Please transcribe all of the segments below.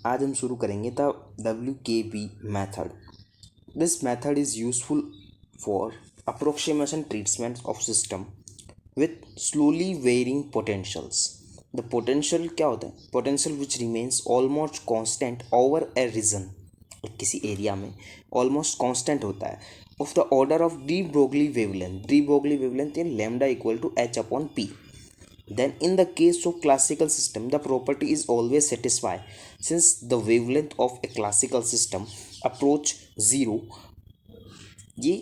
आज हम शुरू करेंगे the WKB method. This method is useful for approximation treatment of system with slowly varying potentials. The potential क्या होता है? Potential which remains almost constant over a region, किसी area में ऑलमोस्ट कांस्टेंट होता है, of the order of de Broglie wavelength. De Broglie wavelength in lambda equal to h/p. Then in the case of classical system, the property is always satisfied since the wavelength of a classical system approach zero. ये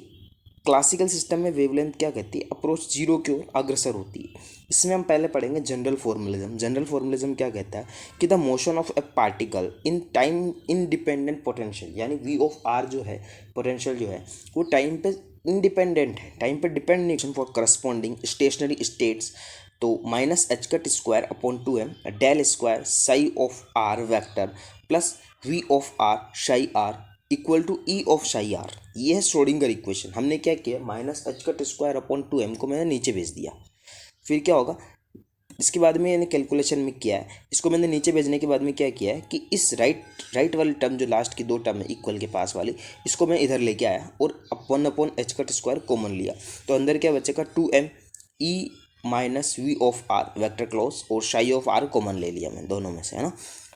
classical system में wavelength क्या कहती है? Approach zero की ओर अग्रसर होती है। इसमें हम पहले पढ़ेंगे जनरल फॉर्मुलिज्म। जनरल फॉर्मुलिज्म क्या कहता है कि the motion of A particle in time independent potential, यानी वी ऑफ आर जो है, पोटेंशियल जो है, वो टाइम पे इंडिपेंडेंट है, टाइम पे डिपेंड नहीं फॉर करस्पॉन्डिंग स्टेशनरी स्टेट्स। तो minus H cut square upon 2m del square psi of r vector plus V of r psi r equal to E of psi r. ये है Schrodinger equation. हमने क्या किया, minus H cut square upon 2m को मैंने नीचे भेज दिया। फिर क्या होगा, इसके बाद में मैंने कैलकुलेशन में किया है, इसको मैंने नीचे भेजने के बाद में क्या किया है कि इस राइट वाली टर्म जो लास्ट की दो टर्म है इक्वल के पास वाली, इसको मैं इधर लेके आया और अपन upon H cut square common लिया। तो अंदर क्या बचेगा, 2m E minus V of are vector close और शाई ऑफ आर कॉमन ले लिया मैं दोनों में से, है ना।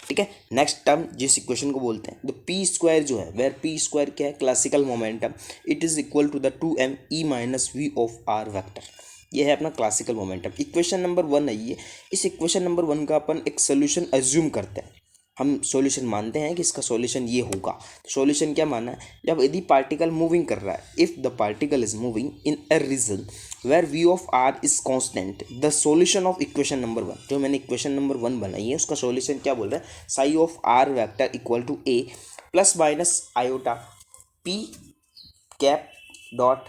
ठीक है, नेक्स्ट टर्म जिस इक्वेशन को बोलते हैं, तो पी स्क्वायर जो है, वेर पी स्क्वायर क्या है, classical momentum, it is equal to the 2m E minus V of are vector. ये है अपना क्लासिकल मोमेंटम। इक्वेशन नंबर 1 है ये। इस इक्वेशन नंबर 1 का अपन एक सोल्यूशन एज्यूम करते हैं। हम सॉल्यूशन मानते हैं कि इसका सॉल्यूशन ये होगा। तो सॉल्यूशन क्या माना है, जब यदि पार्टिकल मूविंग कर रहा है, if the particle is moving in a region where V of r is constant, the solution of equation number 1, जो मैंने इक्वेशन नंबर 1 बनाई है, उसका सॉल्यूशन क्या बोल रहा है, psi of are vector equal to A plus minus iota p cap dot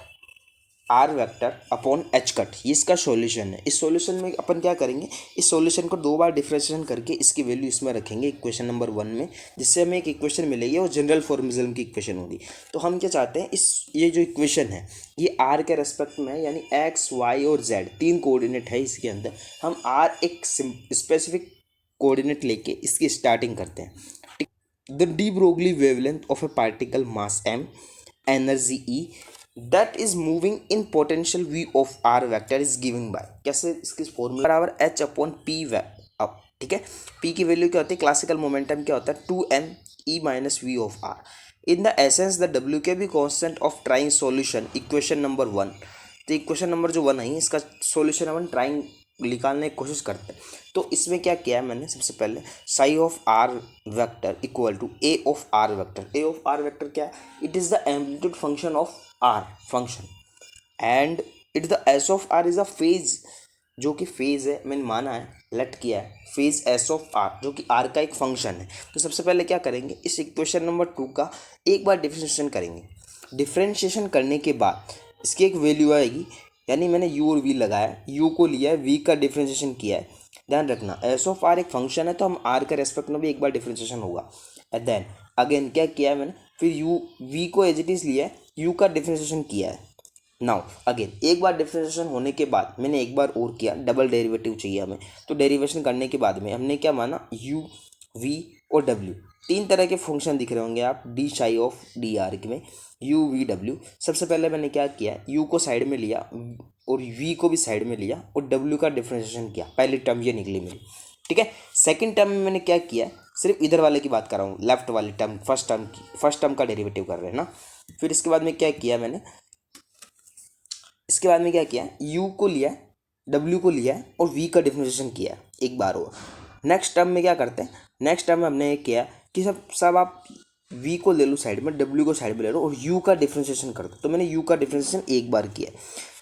r vector upon H cut. ये इसका सॉल्यूशन है। इस सॉल्यूशन में अपन क्या करेंगे, इस सॉल्यूशन को दो बार डिफरेंशिएशन करके इसकी वैल्यू इसमें रखेंगे इक्वेशन नंबर 1 में, जिससे हमें एक इक्वेशन मिलेगी और जनरल फॉर्मुलिज्म की इक्वेशन होगी। तो हम क्या चाहते हैं, ये जो इक्वेशन है ये आर के रेस्पेक्ट में है, यानी एक्स वाई और जेड 3 कोऑर्डिनेट है इसके अंदर। हम आर एक स्पेसिफिक कोऑर्डिनेट लेके इसकी स्टार्टिंग करते हैं। The D Broglie wavelength of A particle mass m, energy E that is moving in potential v of r vector is given by, कैसे, इसकी फॉर्मूला बराबर h अपॉन p। अब ठीक है, p की वैल्यू क्या होती है, क्लासिकल मोमेंटम क्या होता है, 2m e minus V of r। In the essence the WKB constant of trying solution equation number 1। तो इक्वेशन नंबर जो 1 है इसका सॉल्यूशन अपन ट्राइंग निकालने की कोशिश करते हैं। तो इसमें क्या किया है मैंने, सबसे पहले psi of are vector equal to A of are vector. A of are vector क्या है, it is the amplitude function of r function, and it the S of r is a phase, जो कि phase है, मैंने माना है, late किया है फेज एस ऑफ आर, जो कि आर का एक फंक्शन है। तो सबसे पहले क्या करेंगे, इस इक्वेशन नंबर 2 का एक बार डिफरेंशिएशन करेंगे। डिफरेंशिएशन करने के बाद इसकी एक वैल्यू आएगी, यानी मैंने यू और वी लगाया, यू को लिया है, वी का डिफरेंशिएशन किया है। ध्यान रखना एस ऑफ आर एक फंक्शन है, तो हम आर के रेस्पेक्ट में भी एक बार डिफरेंशिएशन होगा। एंड देन अगेन क्या किया है मैंने, फिर यू वी को एज इट इज़ लिया है, यू का डिफरेंशिएशन किया है। नाउ अगेन एक बार डिफरेंशिएशन होने के बाद मैंने एक बार और किया, डबल डेरिवेटिव चाहिए हमें। तो डेरिवेशन करने के बाद में हमने क्या माना, यू वी और डब्ल्यू, 3 तरह के फंक्शन दिख रहे होंगे आप डी शाई ऑफ डी आर में, यू वी डब्ल्यू। सबसे पहले मैंने क्या किया, यू को साइड में लिया और वी को भी साइड में लिया और डब्ल्यू का डिफरेंशिएशन किया। पहली टर्म ये निकली मेरी, ठीक है। सेकंड टर्म में मैंने क्या किया, सिर्फ इधर वाले की बात कर रहा हूँ, लेफ्ट वाली टर्म, फर्स्ट टर्म का डेरिवेटिव कर रहे हैं ना। फिर इसके बाद में क्या किया मैंने, इसके बाद में क्या किया, यू को लिया, डब्ल्यू को लिया और वी का डिफरेंशिएशन किया एक बार और। नेक्स्ट टर्म में क्या करते हैं, नेक्स्ट टर्म में हमने ये किया कि सब आप वी को ले लो साइड में, डब्ल्यू को साइड में ले लो और यू का डिफरेंशिएशन कर दो। तो मैंने यू का डिफरेंशिएशन एक बार किया।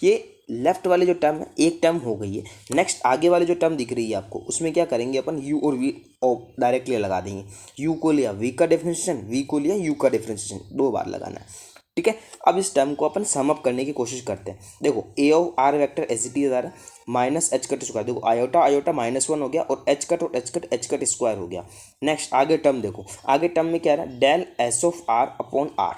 ये लेफ्ट वाले जो टर्म है एक टर्म हो गई है। नेक्स्ट आगे वाले जो टर्म दिख रही है आपको, उसमें क्या करेंगे अपन, यू और वी डायरेक्टली लगा देंगे। यू को लिया वी का डिफरेंशिएशन, वी को लिया यू का डिफरेंशिएशन, 2 बार लगाना है, ठीक है। अब इस टर्म को अपन सम अप करने की कोशिश करते हैं। देखो A of are vector as it is आ रहा है, माइनस एच कट स्क्वायर, देखो आयोटा आयोटा -1 हो गया और एच कट स्क्वायर हो गया। नेक्स्ट आगे टर्म देखो, आगे टर्म में क्या आ रहा है, del S of are upon r,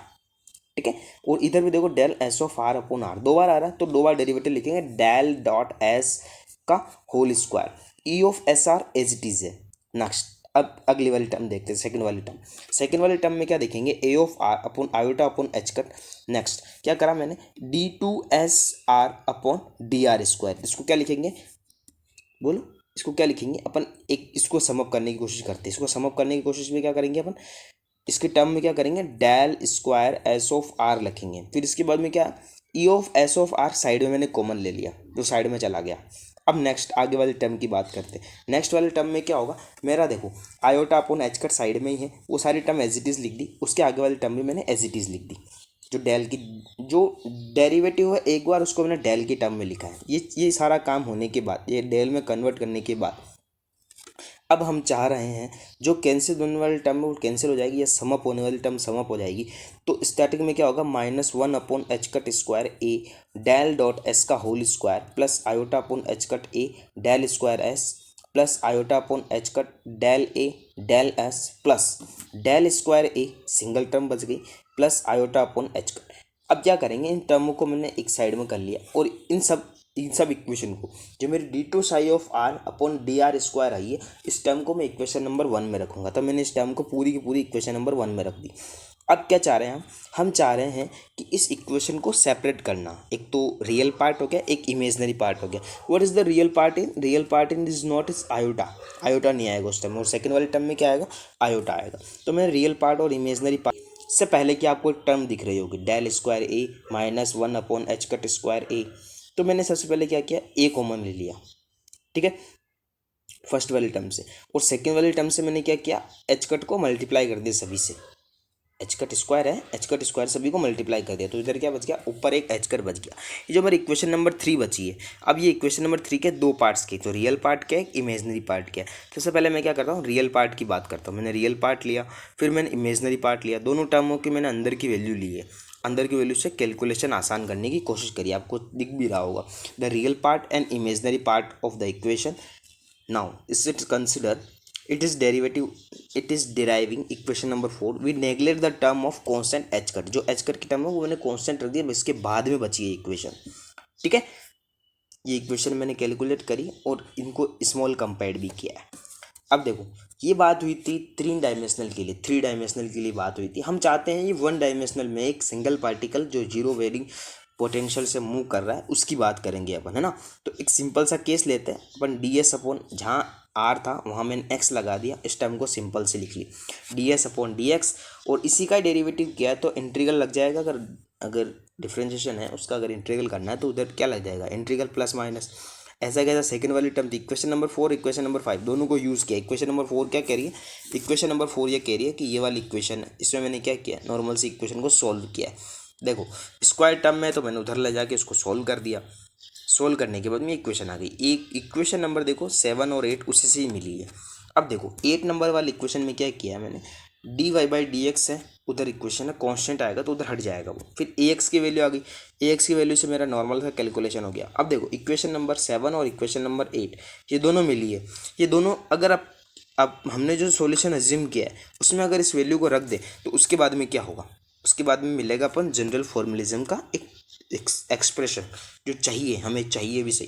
ठीक है। और इधर भी देखो del S of are upon r 2 बार आ रहा है, तो 2 बार डेरिवेटिव लिखेंगे, डेल डॉट एस का whole square, E of S r as it is है। नेक्स्ट अब अगली वाली टर्म देखते हैं, सेकंड वाली टर्म। सेकंड वाली टर्म में क्या देखेंगे, A of are upon iota upon H cut. Next क्या करा मैंने, D two S R upon D R square. इसको क्या लिखेंगे, बोलो इसको क्या लिखेंगे अपन, एक इसको समअप करने की कोशिश करते हैं। इसको समअप करने की कोशिश में क्या करेंगे अपन, इसके टर्म में क्या करेंगे, del square S of r लिखेंगे। फिर इसके बाद में क्या, E of S of r side में मैंने कॉमन ले लिया, जो साइड में चला गया। अब नेक्स्ट आगे वाले टर्म की बात करते हैं। नेक्स्ट वाले टर्म में क्या होगा मेरा, देखो iota upon H cut side में ही है, वो सारी टर्म एज इट इज़ लिख दी। उसके आगे वाली टर्म भी मैंने एज इट इज़ लिख दी। जो डेल की जो डेरिवेटिव है एक बार उसको मैंने डेल की टर्म में लिखा है। ये सारा काम होने के बाद, ये डेल में कन्वर्ट करने के बाद अब हम चाह रहे हैं जो कैंसिल होने वाली टर्म है वो कैंसिल हो जाएगी, या समअप होने वाली टर्म समअप हो जाएगी। तो स्टैटिक में क्या होगा, -1 upon H cut square A del dot S का whole square plus iota upon H cut A del square S plus iota upon H cut del A del S plus del square A, single term बच गई, plus iota upon H cut. अब क्या करेंगे, इन टर्मों को मैंने एक side में कर लिया और इन सब इक्वेशन को, जो मेरी D two psi of are upon D R square आई है, इस टर्म को मैं इक्वेशन नंबर 1 में रखूंगा। तो मैंने इस टर्म को पूरी की पूरी इक्वेशन नंबर 1 में रख दी। अब क्या चाह रहे हैं हम चाह रहे हैं कि इस इक्वेशन को सेपरेट करना। एक तो रियल पार्ट हो गया, एक इमेजनरी पार्ट हो गया। What is the real part in, real part in is not is iota, iota नहीं आएगा उस टाइम। और सेकंड वाले टर्म में क्या आएगा, आयोटा आएगा। तो मैंने रियल पार्ट और इमेजनरी पार्ट से पहले कि आपको एक टर्म दिख रही होगी डेल स्क्वायर ए -1 अपॉन एच कट स्क्वायर ए, तो मैंने सबसे पहले क्या किया, ए कॉमन ले लिया, ठीक है, फर्स्ट वाली टर्म से। और सेकेंड वाली टर्म से मैंने क्या किया, एच कट को मल्टीप्लाई कर दिया सभी से। एच कट स्क्वायर है, एच कट स्क्वायर सभी को मल्टीप्लाई कर दिया, तो इधर क्या बच गया, ऊपर एक एच कट बच गया। ये जो हमारी इक्वेशन नंबर 3 बची है। अब ये इक्वेशन नंबर 3 के दो पार्ट्स के, तो रियल पार्ट क्या है, इमेजनरी पार्ट क्या है। सबसे पहले मैं क्या करता हूँ, रियल पार्ट की बात करता हूँ। मैंने रियल पार्ट लिया, फिर मैंने इमेजनरी पार्ट लिया। दोनों टर्मों की मैंने अंदर की वैल्यू ली है। अंदर की वैल्यू से कैलकुलेशन आसान करने की कोशिश करिए, आपको दिख भी रहा होगा। The real part and imaginary part of the equation. Now it's consider it is deriving equation number 4. we neglect the term of constant h cut। जो h cut की टर्म है वो मैंने constant रख दिया, इसके बाद में बची है इक्वेशन, ठीक है। ये इक्वेशन मैंने कैलकुलेट करी और इनको स्मॉल कंपेयर्ड भी किया है। अब देखो ये बात हुई थी 3 डायमेंशनल के लिए, 3 डायमेंशनल के लिए बात हुई थी। हम चाहते हैं ये 1 डायमेंशनल में एक सिंगल पार्टिकल जो जीरो वेरिंग पोटेंशियल से मूव कर रहा है उसकी बात करेंगे अपन, है ना। तो एक सिंपल सा केस लेते हैं अपन, डी एस अपॉन, जहाँ आर था वहाँ मैंने एक्स लगा दिया, इस टर्म को सिंपल से लिख ली, D S upon D X. और इसी का डेरिवेटिव किया है तो इंटीग्रल लग जाएगा। अगर डिफरेंशिएशन है उसका, अगर इंटीग्रल करना है तो उधर क्या लग जाएगा, इंटीग्रल प्लस माइनस। ऐसा कैसा, सेकंड वाली टर्म थी इक्वेशन नंबर 4, इक्वेशन नंबर 5 दोनों को यूज़ किया। इक्वेशन नंबर 4 क्या कह रही है, इक्वेशन नंबर 4 ये कह रही है कि ये वाली इक्वेशन है, इसमें मैंने क्या किया, नॉर्मल सी इक्वेशन को सॉल्व किया है। देखो स्क्वायर टर्म में तो मैंने उधर ले जाके उसको सॉल्व कर दिया। सोल्व करने के बाद में इक्वेशन आ गई। एक इक्वेशन नंबर देखो 7 और 8 उसी से ही मिली है। अब देखो 8 नंबर वाली इक्वेशन में क्या किया है मैंने, d y by d x है, उधर इक्वेशन है कांस्टेंट आएगा तो उधर हट जाएगा वो। फिर ए एक्स की वैल्यू आ गई, ए एक्स की वैल्यू से मेरा नॉर्मल सा कैलकुलेशन हो गया। अब देखो इक्वेशन नंबर 7 और इक्वेशन नंबर 8 ये दोनों मिली है। ये दोनों अगर आप, अब हमने जो सॉल्यूशन अज्यूम किया है उसमें अगर इस वैल्यू को रख दे तो उसके बाद में क्या होगा, उसके बाद में मिलेगा अपन जनरल फॉर्मुलिज्म का एक एक्सप्रेशन जो चाहिए, हमें चाहिए भी सही,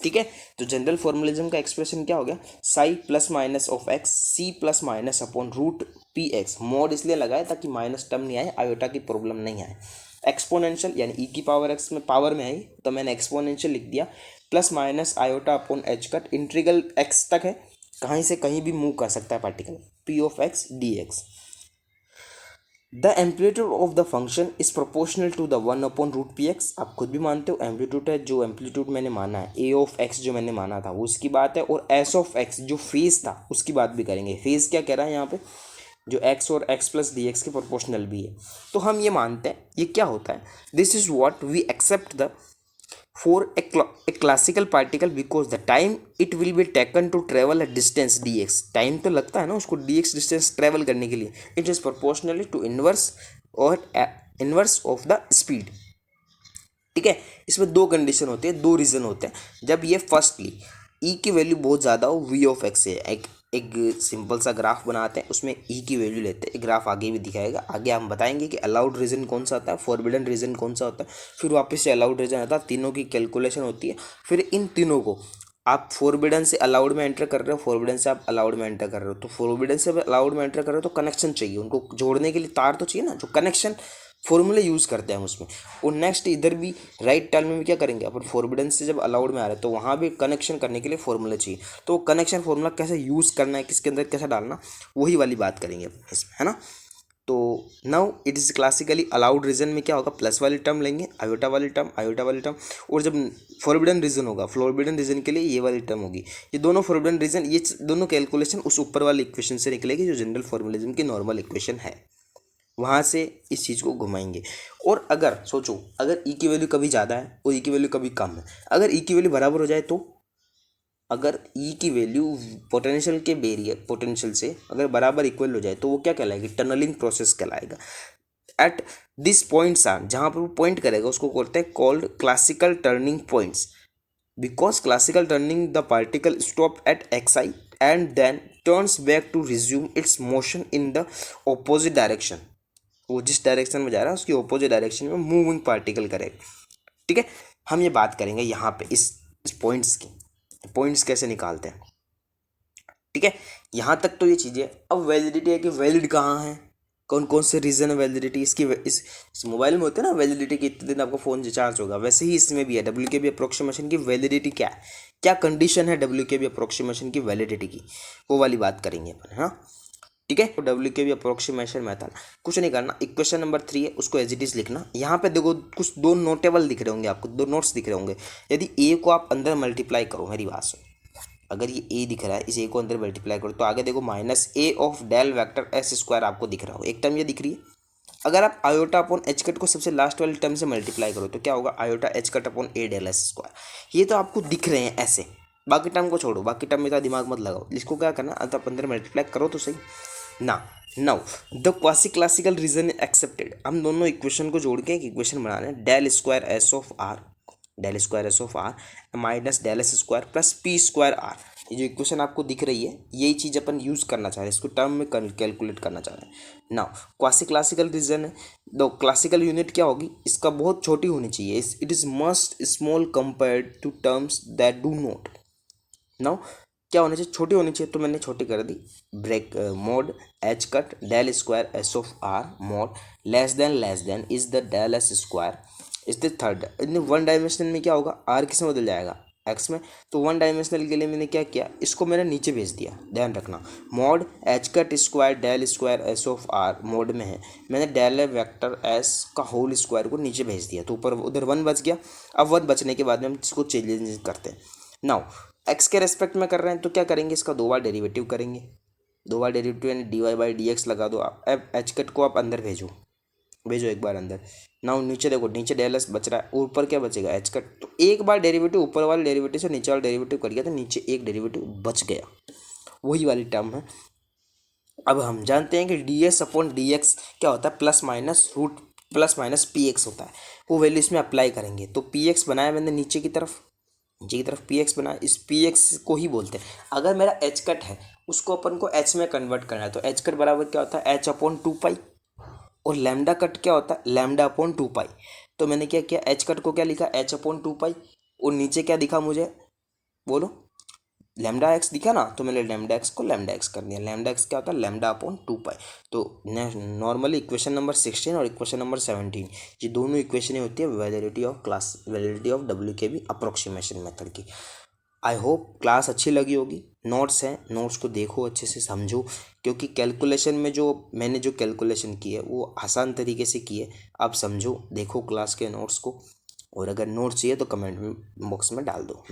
ठीक है। तो जनरल फॉर्मुलिज्म का एक्सप्रेशन क्या हो गया, psi plus minus of x C plus minus upon root p x. Mod इसलिए लगाया ताकि माइनस टर्म नहीं आए, आयोटा की प्रॉब्लम नहीं आए। एक्सपोनेंशियल यानी ई की पावर एक्स में पावर में आई तो मैंने एक्सपोनेंशियल लिख दिया, plus minus iota upon H cut, integral x तक है, कहीं से कहीं भी मूव कर सकता है particle, p of x d x. The amplitude of the function is proportional to the 1 upon root p x. आप खुद भी मानते हो एम्पलीट्यूड है, जो एम्पलीट्यूड मैंने माना है ए ऑफ एक्स जो मैंने माना था वो उसकी बात है, और एस ऑफ एक्स जो फेज था उसकी बात भी करेंगे। फेज क्या कह रहा है यहाँ पे, जो एक्स और एक्स प्लस डी एक्स के प्रोपोर्शनल भी है। तो हम ये मानते हैं ये क्या होता है, this is what we accept the for a classical particle because the time it will be taken to travel a distance dx, time तो लगता है ना उसको dx डिस्टेंस ट्रेवल करने के लिए, it is proportionally to inverse और inverse of the speed, ठीक है। इसमें दो कंडीशन होती है, दो रीज़न होते हैं। जब ये फर्स्टली ई की वैल्यू बहुत ज़्यादा हो, वी ऑफ एक्स है, एक सिंपल सा ग्राफ बनाते हैं उसमें ई की वैल्यू लेते हैं। ग्राफ आगे भी दिखाएगा, आगे हम बताएंगे कि अलाउड रीजन कौन सा होता है, फॉरबिडन रीजन कौन सा होता है, फिर वापस से अलाउड रीजन आता है, तीनों की कैलकुलेशन होती है। फिर इन तीनों को आप फोरबिडन से अलाउड में एंटर कर रहे हो, फोरबिडन से आप अलाउड में एंटर कर रहे हो, तो फोरबिडन से अलाउड में एंटर कर रहे हो तो कनेक्शन चाहिए, उनको जोड़ने के लिए तार तो चाहिए ना, जो कनेक्शन फॉर्मूले यूज़ करते हैं हम उसमें। और नेक्स्ट इधर भी राइट टर्न में भी क्या करेंगे अपन, फोरबिडन से जब अलाउड में आ रहे हैं तो वहाँ भी कनेक्शन करने के लिए फॉर्मूला चाहिए। तो कनेक्शन फॉर्मूला कैसे यूज़ करना है, किसके अंदर कैसे डालना, वही वाली बात करेंगे अपन इसमें, है ना। तो now it is classically allowed reason में क्या होगा, प्लस वाली टर्म लेंगे, आयोटा वाली टर्म, आयोटा वाली टर्म। और जब फॉरबिडन रीजन होगा, फॉरबिडन रीजन के लिए ये वाली टर्म होगी। ये दोनों फॉरबिडन रीजन, ये दोनों कैलकुलेशन उस ऊपर वाली इक्वेशन से निकलेगी जो जनरल फॉर्मुलिज्म की नॉर्मल इक्वेशन है, वहाँ से इस चीज़ को घुमाएंगे। और अगर सोचो, अगर ई की वैल्यू कभी ज़्यादा है और ई की वैल्यू कभी कम है, अगर ई की वैल्यू बराबर हो जाए तो, अगर ई की वैल्यू पोटेंशियल के बेरियर पोटेंशियल से अगर बराबर इक्वल हो जाए तो वो क्या कहलाएगी, टनलिंग प्रोसेस कहलाएगा। एट दिस पॉइंट्स आर, जहाँ पर वो पॉइंट करेगा उसको बोलते हैं called classical turning points, because classical turning the particle stop at x i and then turns back to resume its motion in the opposite direction. वो जिस डायरेक्शन में जा रहा है उसकी ऑपोजिट डायरेक्शन में मूविंग पार्टिकल करेगा। ठीक है, हम ये बात करेंगे यहाँ पे इस पॉइंट्स की, पॉइंट्स कैसे निकालते हैं। ठीक है, यहाँ तक तो ये चीज़ें। अब वैलिडिटी है कि वैलिड कहाँ है, कौन कौन से रीज़न है वैलिडिटी इसकी। इस मोबाइल में होते हैं ना वैलिडिटी कि इतने दिन आपको फ़ोन चार्ज होगा, वैसे ही इसमें भी है डब्ल्यू के बी अप्रोक्सीमेशन की वैलिडिटी क्या है, क्या कंडीशन है डब्ल्यू के बी अप्रोक्सीमेशन की वैलिडिटी की, वो वाली बात करेंगे अपन, है ना। ठीक है, तो डब्ल्यू के बी अप्रोक्सीमेशन मेथड कुछ नहीं करना, इक्वेशन नंबर 3 है उसको एज इट इज लिखना। यहाँ पे देखो कुछ दो नोटेबल दिख रहे होंगे आपको, दो नोट्स दिख रहे होंगे। यदि ए को आप अंदर मल्टीप्लाई करो, मेरी बात सुनो, अगर ये ए दिख रहा है, इस ए को अंदर मल्टीप्लाई करो तो आगे देखो minus a of del vector s square आपको दिख रहा हो, एक टर्म ये दिख रही है। अगर आप आयोटा अपॉन एच कट को सबसे लास्ट वाली टर्म से मल्टीप्लाई करो तो क्या होगा, आयोटा एच कट अपॉन ए डेल एस स्क्वायर। ये तो आपको दिख रहे हैं ऐसे, बाकी टर्म को छोड़ो, बाकी टर्म में इतना दिमाग मत लगाओ, इसको क्या करना, अब आप अंदर मल्टीप्लाई करो तो सही ना। Now the quasi classical region accepted, हम दोनों इक्वेशन को जोड़ के एक इक्वेशन बना रहे हैं, del square S of r, del square S of r minus del S square plus p square r. ये जो इक्वेशन आपको दिख रही है यही चीज़ अपन यूज़ करना चाह रहे हैं, इसको टर्म में कैलकुलेट करना चाह रहे हैं। नाउ क्वासी क्लासिकल रीजन है, द क्लासिकल यूनिट क्या होगी, इसका बहुत छोटी होनी चाहिए, it is must small compared to terms that do not. नाउ क्या होनी चाहिए, छोटी होनी चाहिए, तो मैंने छोटी कर दी, break mod H cut del square S of are mod less then is the del S square is the third. One dimensional में क्या होगा, आर किस में बदल जाएगा, एक्स में। तो वन डायमेंशनल के लिए मैंने क्या किया, इसको मैंने नीचे भेज दिया, ध्यान रखना। Mode H cut square del square S of are mode में है, मैंने डेल वेक्टर एस का होल स्क्वायर को नीचे भेज दिया, तो ऊपर उधर वन बच गया। अब वन बचने के बाद में हम इसको चेंज करते हैं। नाउ एक्स के रेस्पेक्ट में कर रहे हैं तो क्या करेंगे, इसका दो बार डेरिवेटिव करेंगे, दो बार डेरिवेटिव यानी d y by d x लगा दो आप। अब एच कट को आप अंदर भेजो, भेजो एक बार अंदर। नाउ नीचे देखो, नीचे डेल एस बच रहा है, ऊपर क्या बचेगा, एच कट। तो एक बार डेरिवेटिव ऊपर वाले डेरिवेटिव से नीचे वाला डेरिवेटिव कर गया तो नीचे एक डेरिवेटिव बच गया, वही वाली टर्म है। अब हम जानते हैं कि d S upon D x क्या होता है, plus minus root plus minus p x होता है, वो वैल्यू इसमें अप्लाई करेंगे। तो पी एक्स बनाया मैंने नीचे की तरफ, नीचे की तरफ पी एक्स बना, इस पी एक्स को ही बोलते हैं। अगर मेरा एच कट है उसको अपन को एच में कन्वर्ट करना है तो एच कट बराबर क्या होता है, एच अपॉन 2 पाई, और लैम्डा कट क्या होता है, लैम्डा अपॉन 2 पाई। तो मैंने क्या किया, एच कट को क्या लिखा, एच अपॉन 2 पाई, और नीचे क्या दिखा मुझे, बोलो, लैम्डा एक्स दिखा ना, तो मैंने लैम्डा एक्स को लैम्डा एक्स कर दिया। लैम्डा एक्स क्या होता है, लैम्डा अपॉन 2 पाई। तो नॉर्मली इक्वेशन नंबर 16 और इक्वेशन नंबर 17 ये दोनों इक्वेशनें होती है वैलिडिटी ऑफ डब्ल्यू के बी अप्रोक्सीमेशन मेथड की। आई होप क्लास अच्छी लगी होगी। नोट्स हैं, नोट्स को देखो, अच्छे से समझो, क्योंकि कैलकुलेशन में जो मैंने जो कैलकुलेशन की है वो आसान तरीके से की है। आप समझो, देखो क्लास के नोट्स को, और अगर नोट्स चाहिए तो कमेंट बॉक्स में डाल दो।